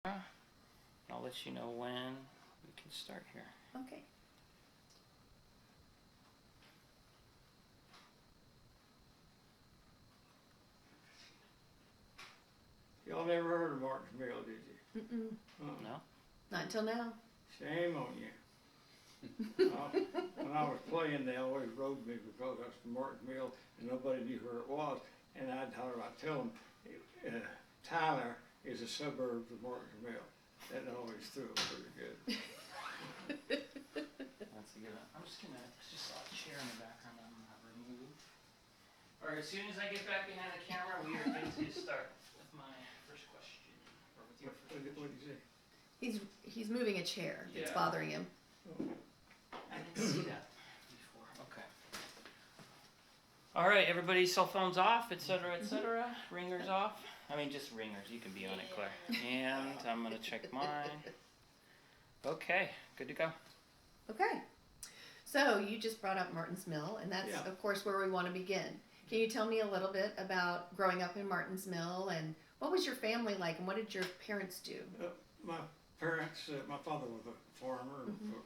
I'll let you know when we can start here. Okay. Y'all never heard of Martin's Mill, did you? Mm-mm. No? Not until now. Shame on you. When I was playing, they always rode me because I was from Martin's Mill and nobody knew where it was. And I'd tell them, Tyler is a suburb of Martin's Mill. That always threw it pretty good. That's a good one. I'm just gonna, just saw a chair in the background I'm gonna remove. Alright, as soon as I get back behind the camera, we are good to start with my first question. Or with your first What question. did you say? He's moving a chair. It's Yeah. bothering him. I didn't see that before. Okay. Alright, everybody, cell phones off, etc., etc. Ringers off. I mean, just ringers. You can be on it, Claire. And I'm gonna check mine. Okay, good to go. Okay. So you just brought up Martin's Mill, and that's, Yeah. of course, where we want to begin. Can you tell me a little bit about growing up in Martin's Mill, and what was your family like, and what did your parents do? My parents, my father was a farmer, Mhm. a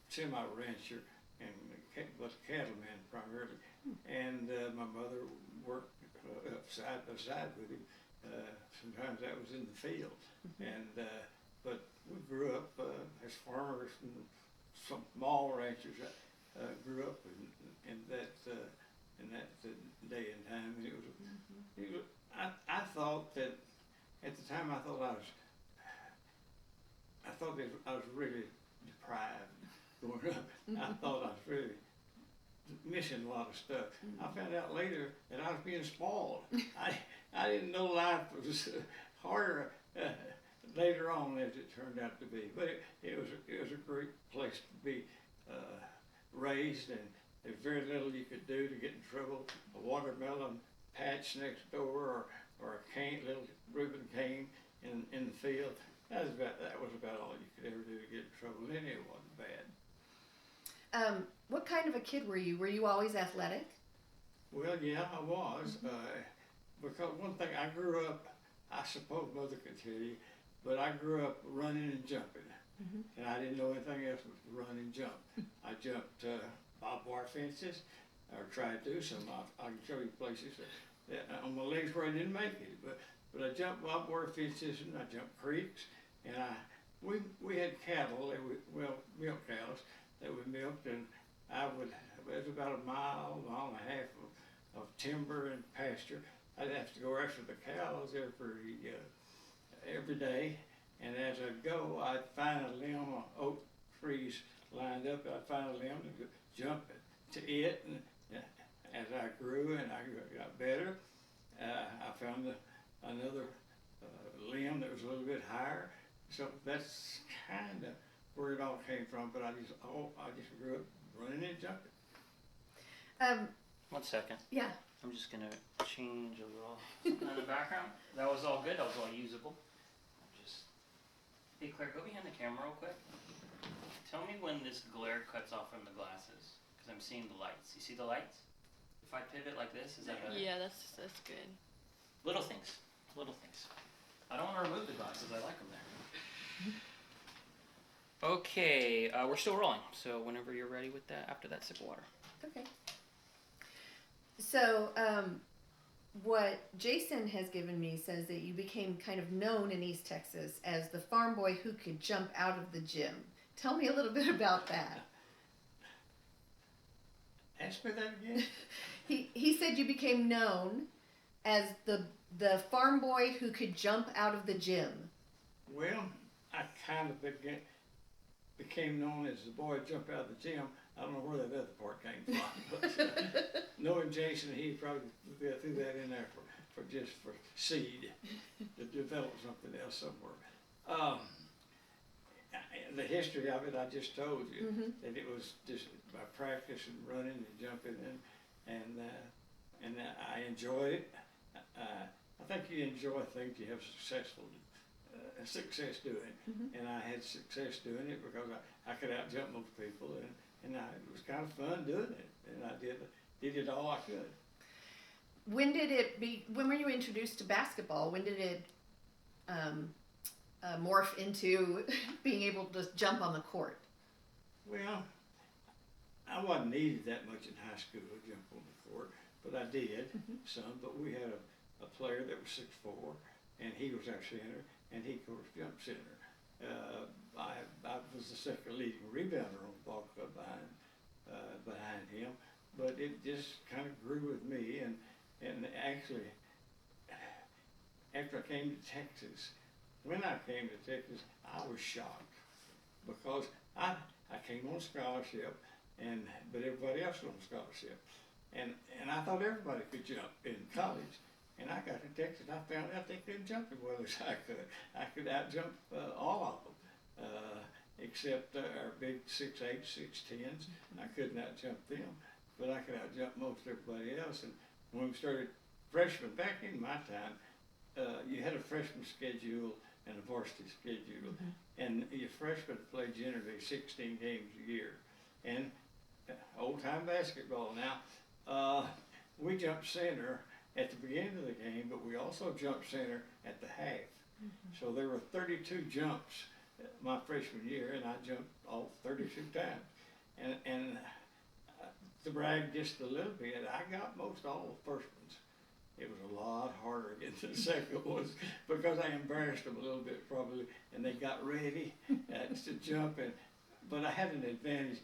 semi-rancher, and was a cattleman primarily. And my mother worked side by side with him. Sometimes that was in the field. And but we grew up as farmers and some small ranchers. Grew up in that day and time. And it was I thought that at the time I thought I was really deprived growing up. I thought I was really missing a lot of stuff. I found out later that I was being spoiled. I didn't know life was harder later on as it turned out to be. But it was a great place to be raised, and there's very little you could do to get in trouble. A watermelon patch next door, or a little ribbon cane in the field. That was about all you could ever do to get in trouble. And it wasn't bad. What kind of a kid were you? Were you always athletic? Well, yeah, I was. Because one thing, I grew up, I suppose Mother could tell you, but I grew up running and jumping. And I didn't know anything else but to run and jump. I jumped barbed wire fences, or tried to. Some I can show you places that on my legs where I didn't make it. But I jumped barbed wire fences, and I jumped creeks. And we had cattle, milk cows that we milked, and it was about a mile and a half of timber and pasture. I'd have to go after the cows every day, and as I'd go, I'd find a limb of oak trees lined up. I'd find a limb to jump to it, and as I grew and I got better, I found another limb that was a little bit higher. So that's kind of where it all came from. But I just grew up running and jumping. 1 second. Yeah. I'm just gonna change a little something in the background. That was all good. That was all usable. Hey Claire, go behind the camera real quick. Tell me when this glare cuts off from the glasses, because I'm seeing the lights. You see the lights? If I pivot like this, is that better? Yeah, that's good. Little things. Little things. I don't want to remove the glasses. I like them there. Okay, we're still rolling. So whenever you're ready with that, after that sip of water. Okay. So, what Jason has given me says that you became kind of known in East Texas as the farm boy who could jump out of the gym. Tell me a little bit about that. Ask me that again. He said you became known as the farm boy who could jump out of the gym. Well, I kind of became known as the boy who jumped out of the gym. I don't know where that other part came from, but knowing Jason, he probably threw that in there for seed to develop something else somewhere. The history of it I just told you, that it was just by practice and running and jumping, and I enjoyed it. I think you enjoy things you have success doing, and I had success doing it because I could outjump most people, and it was kind of fun doing it, and I did it all I could. When were you introduced to basketball? When did it morph into being able to jump on the court? Well, I wasn't needed that much in high school to jump on the court, but I did some. But we had a player that was 6'4", and he was our center, and he, of course, jumped center. I was the second leading rebounder on the ball club behind him, but it just kind of grew with me. And actually, after I came to Texas, when I came to Texas, I was shocked because I came on scholarship, but everybody else was on scholarship, and I thought everybody could jump in college. And I got to Texas, I found out they couldn't jump as well as I could. I could out-jump all of them, except our big 6'8", 6'10s. I couldn't out-jump them, but I could out-jump most everybody else. And when we started freshman, back in my time, you had a freshman schedule and a varsity schedule. And your freshmen played generally 16 games a year. And old-time basketball now, we jumped center at the beginning of the game, but we also jumped center at the half. So there were 32 jumps my freshman year, and I jumped all 32 times. And to brag just a little bit, I got most all the first ones. It was a lot harder getting the second ones because I embarrassed them a little bit probably, and they got ready to jump. But I had an advantage.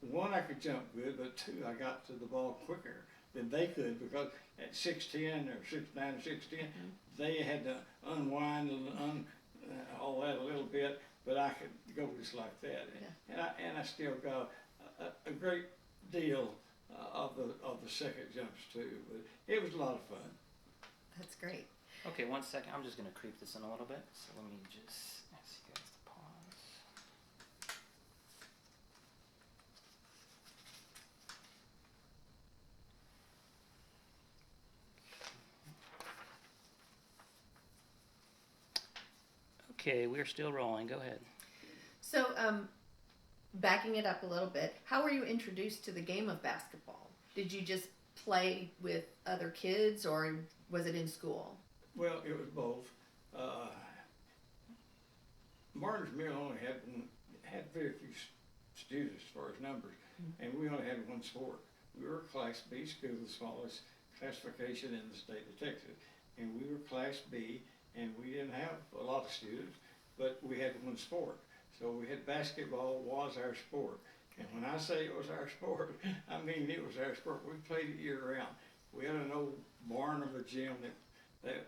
One, I could jump good, but two, I got to the ball quicker than they could because at 6'10" or 6'9" or 6'10", they had to unwind and all that a little bit, but I could go just like that. Yeah. And I still got a great deal of the second jumps too, but it was a lot of fun. That's great. Okay, 1 second. I'm just going to creep this in a little bit. So let me just ask you guys to pause. Okay, we're still rolling. Go ahead. So, backing it up a little bit, how were you introduced to the game of basketball? Did you just play with other kids, or was it in school? Well, it was both. Martin's Mill only had very few students as far as numbers, and we only had one sport. We were Class B school, the smallest classification in the state of Texas, and we were Class B, and we didn't have a lot of students, but we had one sport. So we had basketball was our sport. And when I say it was our sport, I mean it was our sport. We played it year round. We had an old barn of a gym that